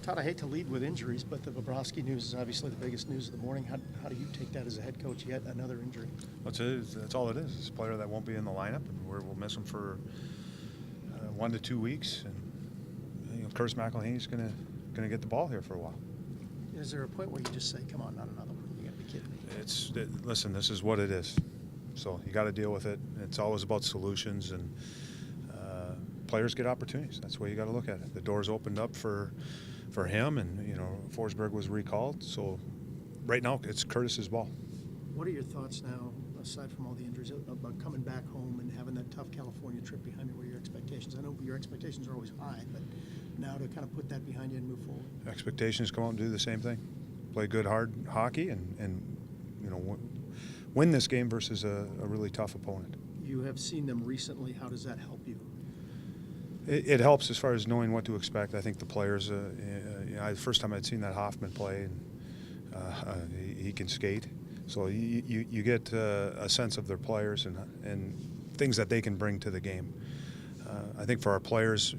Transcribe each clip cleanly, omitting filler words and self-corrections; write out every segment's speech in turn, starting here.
Todd, I hate to lead with injuries, but the Bobrovsky news is obviously the biggest news of the morning. How do you take that as a head coach? Yet another injury. That's all it is. It's a player that won't be in the lineup, and we'll miss him for 1 to 2 weeks. And Curtis McElhaney's going to get the ball here for a while. Is there a point where you just say, "Come on, not another one"? You got to be kidding me. Listen, this is what it is. So you got to deal with it. It's always about solutions, and players get opportunities. That's the way you got to look at it. The door's opened up for him, and Forsberg was recalled. So right now it's Curtis's ball. What are your thoughts now, aside from all the injuries, about coming back home and having that tough California trip behind you? What are your expectations? I know your expectations are always high, but now to kind of put that behind you and move forward. Expectations come out and do the same thing. Play good, hard hockey, and win this game versus a really tough opponent. You have seen them recently. How does that help you? It helps as far as knowing what to expect. I think the players, the first time I'd seen that Hoffman play, and he can skate. So you get a sense of their players and things that they can bring to the game. I think for our players,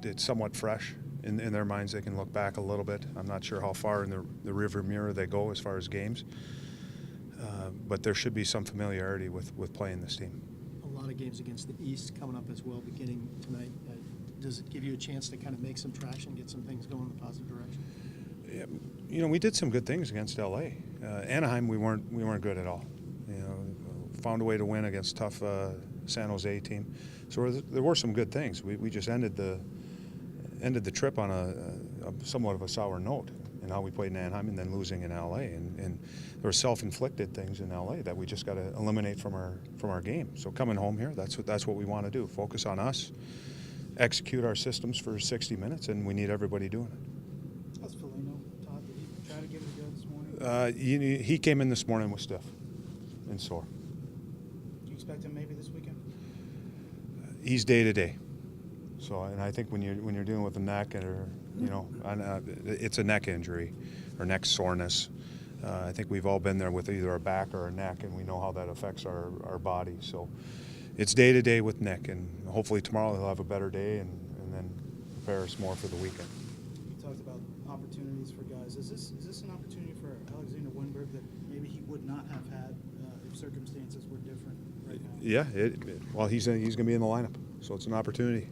it's somewhat fresh in their minds. They can look back a little bit. I'm not sure how far in the rearview mirror they go as far as games, but there should be some familiarity with playing this team. A lot of games against the East coming up as well, beginning tonight. Does it give you a chance to kind of make some traction, get some things going in a positive direction? Yeah, we did some good things against LA. Anaheim, we weren't good at all. Found a way to win against tough San Jose team. So there were some good things. We just ended the trip on a somewhat of a sour note in how we played in Anaheim and then losing in LA. And there were self-inflicted things in LA that we just got to eliminate from our game. So coming home here, that's what we want to do. Focus on us, execute our systems for 60 minutes, and we need everybody doing it. How's Foligno, Todd? Did he try to give it a go this morning? He came in this morning with stiff and sore. Do you expect him maybe this weekend? He's day to day. So, and I think when you're dealing with a neck or it's a neck injury or neck soreness. I think we've all been there with either a back or a neck, and we know how that affects our body. So it's day to day with Nick, and hopefully tomorrow he'll have a better day and then prepare us more for the weekend. You talked about opportunities for guys. Is this an opportunity for Alexander Wennberg that maybe he would not have had if circumstances were different right now? Yeah, well, he's going to be in the lineup, so it's an opportunity.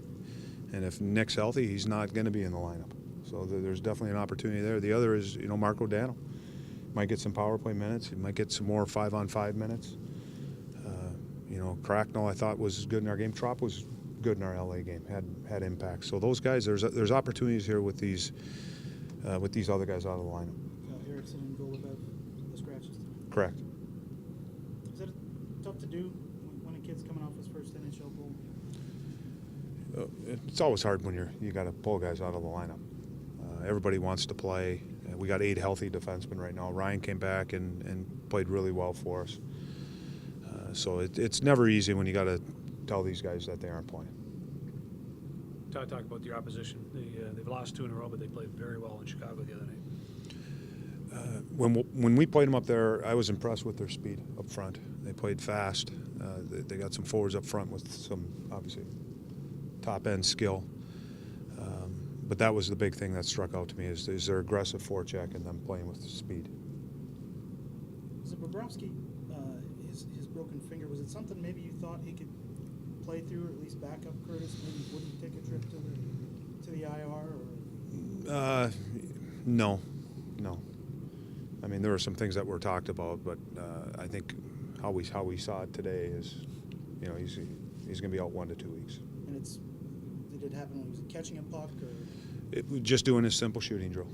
And if Nick's healthy, he's not going to be in the lineup. So there's definitely an opportunity there. The other is, Marco Dano. Might get some power play minutes. He might get some more 5-on-5 minutes. Cracknell I thought was good in our game. Trop was good in our LA game. Had impact. So those guys, there's opportunities here with these other guys out of the lineup. Erickson and Golubev, the scratches. Correct. Is that tough to do when a kid's coming off his first NHL goal? It's always hard when you got to pull guys out of the lineup. Everybody wants to play. We got 8 healthy defensemen right now. Ryan came back and played really well for us. So it's never easy when you got to tell these guys that they aren't playing. Todd, talk about your opposition. They've lost 2 in a row, but they played very well in Chicago the other night. When we played them up there, I was impressed with their speed up front. They played fast. They got some forwards up front with some, obviously, top-end skill. But that was the big thing that struck out to me is their aggressive forecheck and them playing with speed. Was it Bobrovsky, his broken finger, was it something maybe you thought he could play through or at least back up Curtis? Maybe wouldn't take a trip to the IR? Or? No. I mean, there were some things that were talked about, but I think how we saw it today is, he's going to be out 1 to 2 weeks. And did it happen when he was catching a puck or? Just doing his simple shooting drill.